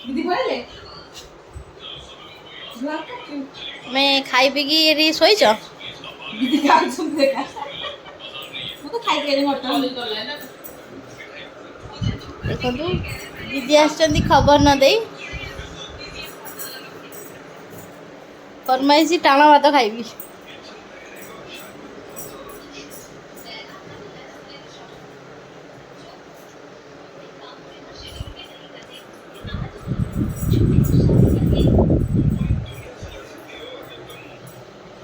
दीदी बोले मैं खाई पी की ये सोईच दीदी का सुन देखा मैं तो खाई के मोटा देखो दीदी आसचंदी खबर न दे फरमाइशी टाणा भात खाइबी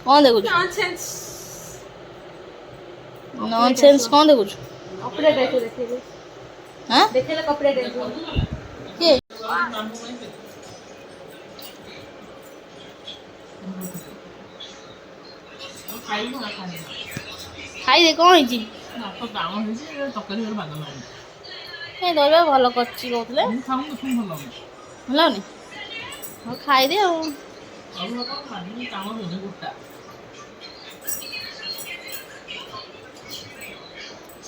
कौन देखु नॉनसेंस नॉनसेंस कौन देखु कपड़े देखो देखिए हां देखे ले कपड़े देखो के खाई दे कौन होइची ए दरबा भलो करची कहतले भलो नि हो खाई दे आ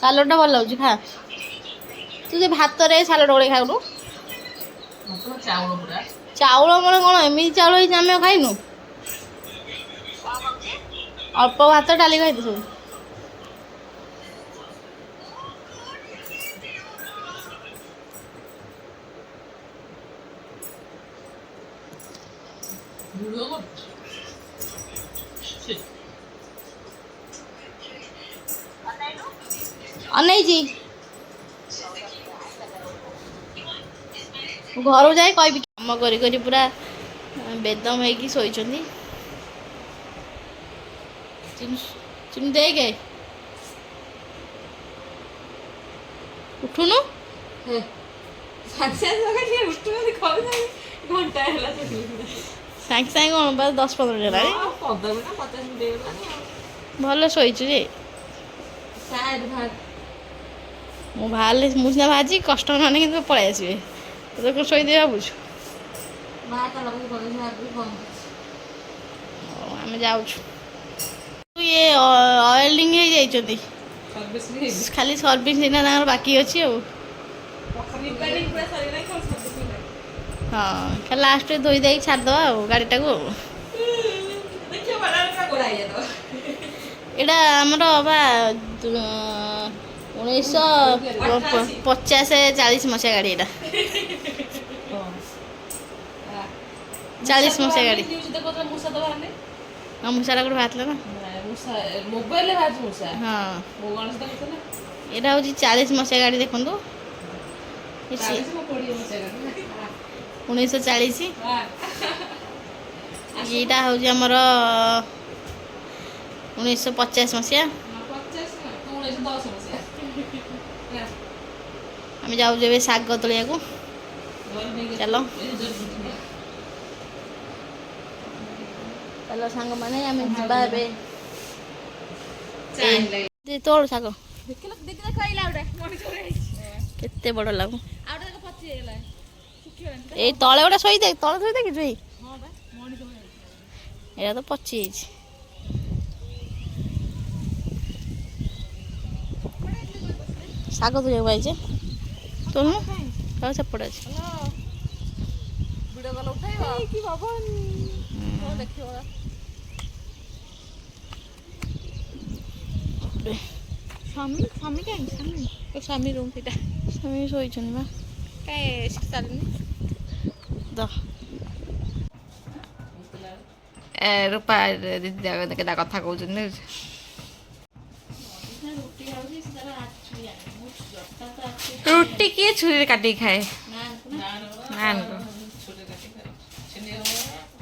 सालडटा भल लाଗୁଛି खा तू जे भात रे सालड गोळे खाउनु चाउल मन कौन एमती चाउल ही आम खाइनु अल्प भात डाली खाई सब अनैजी घर जाए कह कम कर पूरा बेदम होगी शोचती चिम देखे उठुनु साक्षात घंटा सागे सागे कौन बस 10-15 मिनट भल शोचु जे मु बाहर मुझे भाजी कस्टमर मैंने कि पलि आसवे तो शोदे भावुँ आम जाऊँ ये ऑयलिंग हो जाइए खाली सर्विस ना बाकी अच्छी हाँ खाली लास्ट धोई दे छाड़द गाड़ीटा को एटा आमर बा 1950-40 मसीहा गाड़ी एटा 40 मसीहा गाड़ी हाँ मूसा गोटे बाहर ना मोबाइल हाँ एटा हूँ 40 मसीहा गाड़ी देखु 1940 यहाँ हूँ आमर 1950 मसीहा आम जाऊ शाग तलिया को चलो चलो सांग मैंने आम जा तोड़ शाग केते बड़ लगू ए तले गोटे शोदे तले शोई देखी एटा तो पची शाग तुझे पाइजे तुम कह सेपटे अच्छे स्वामी स्वामी कहीं स्वामी स्वामी रूम थी स्वामी शोचन बा कहीं चलनी रूपा दीदी के कथा कहते रुटी किए छुरी काटी खाए नान को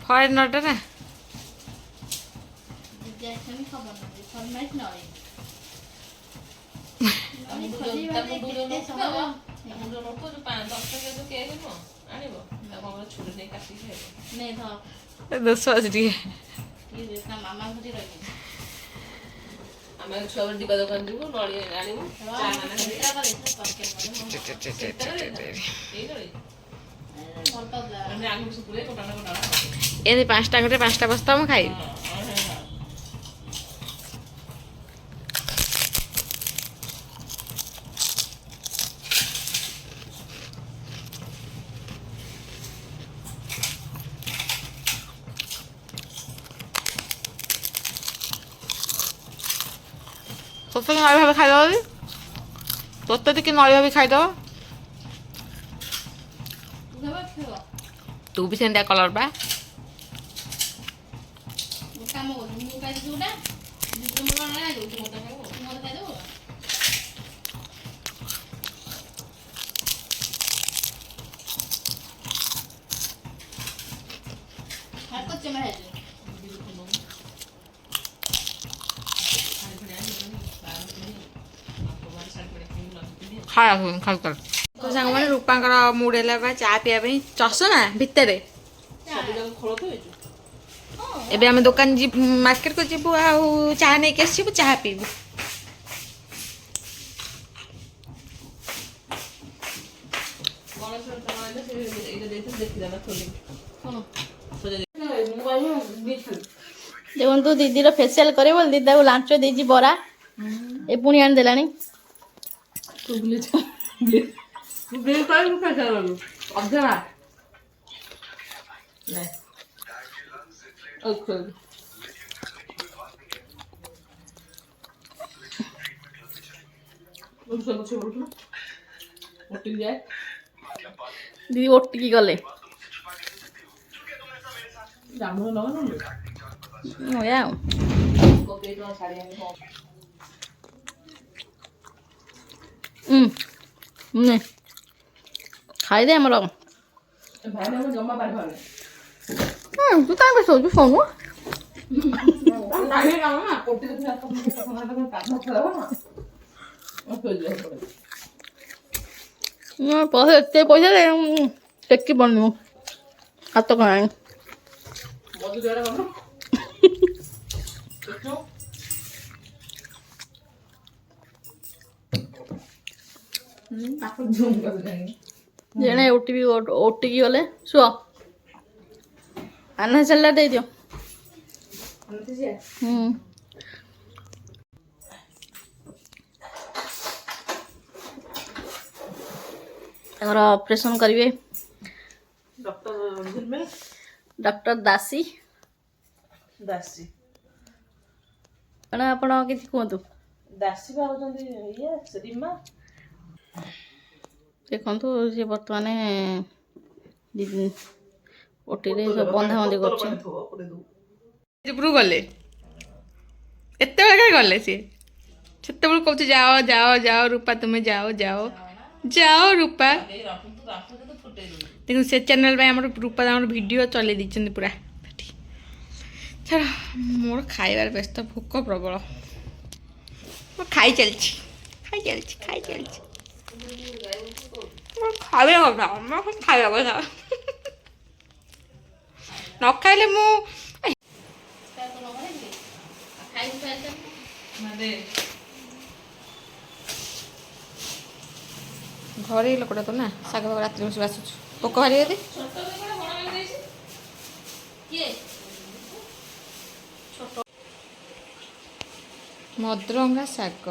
फरेनर ना दोष टे आम छुआ डिब्बा दुकान जीव नड़ी ये 5टा घटे 5टा बस्ता मैं खाई তোর তো নয় ভাবে খাইদেব দি তোর তো ଟିକେ ନଳି ଭାବି ଖାଇଦେବ ତୁ ବି ସେମିତିଆ କଲର ବା କାମ କରୁଛୁ ମୁଁ ଖାଇଛି ଯୋଉଟା ଖାଇବା ଖାଇବା ସାଙ୍ଗମାନେ ରୂପାଙ୍କର ମୁଡ୍ ହେଲା ବା ଚା ପିଇବା ପାଇଁ ଚଷମା ଭିତରେ ଏବେ ଆମେ ଦୋକାନ ଯିବୁ ମାର୍କେଟକୁ ଯିବୁ ଆଉ ଚାହା ନେଇକି ଆସିବୁ ଚାହା ପିଇବୁ ଦେଖନ୍ତୁ ଦିଦିର ଫେସିଆଲ କରିବ ବୋଲି ଦିଦି ତାକୁ ଲାଞ୍ଚ ଦେଇଛି ବରା ଏ ପୁଣି ଆଣିଦେଲାଣି ଦିଦି ଓଟିକି ଗଲେ ଖାଇଦେ ଆମର ତୁ କାଇଁ ବେଶ ହଉଛୁ ଶୁଣୁ ଏତେ ପଇସା ଟେକି ବନିବୁ ହାତ କଣା ଜଣେ ଓଟିକି ଗଲେ ଶୁଅ ଆନା ଚାଲିଲା ଦେଇଦିଅ ତାଙ୍କର ଅପରେସନ କରିବେ ଡକ୍ଟର ଦାସୀ ମାନେ ଆପଣ କିଛି କୁହନ୍ତୁ ଦାସୀ ଭାବୁଛନ୍ତି ଇଏ ରିମା ଦେଖନ୍ତୁ ସେ ବର୍ତ୍ତମାନ ଓଟିରେ ସବୁ ବନ୍ଧାବନ୍ଧି କରୁଛି ଉପରକୁ ଗଲେ ଏତେବେଳେ କାହିଁ ଗଲେ ସିଏ ସେତେବେଳେ କହୁଛି ଯାଅ ଯାଅ ଯାଅ ରୂପା ତୁମେ ଯାଅ ଯାଅ ଯାଅ ରୂପା ଦେଖନ୍ତୁ ସେ ଚ୍ୟାନେଲ ପାଇଁ ଆମର ରୂପା ଆମର ଭିଡ଼ିଓ ଚଲେଇ ଦେଇଛନ୍ତି ପୁରା ଛାଡ଼ ମୋର ଖାଇବାର ବ୍ୟସ୍ତ ଭୋକ ପ୍ରବଳ ମୁଁ ଖାଇ ଚାଲିଛି ଖାଇବା କଥା ଖାଇବା କଥା ନ ଖାଇଲେ ମୁଁ ଘରେ ଲୋକଟା ତ ନା ଶାଗ ଫାଗ ରାତିରେ ବସି ବାସୁଛୁ ପୋକ ବାହାରିବେ ଯଦି ମଦରଙ୍ଗା ଶାଗ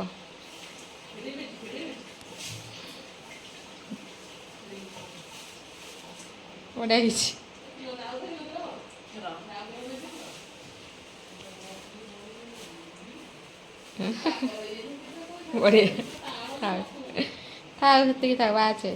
ବଢ଼ିଆ ହେଇଛି ବଢ଼ିଆ ଥାଉ ସେତିକି ଥାଉ ବାଛେ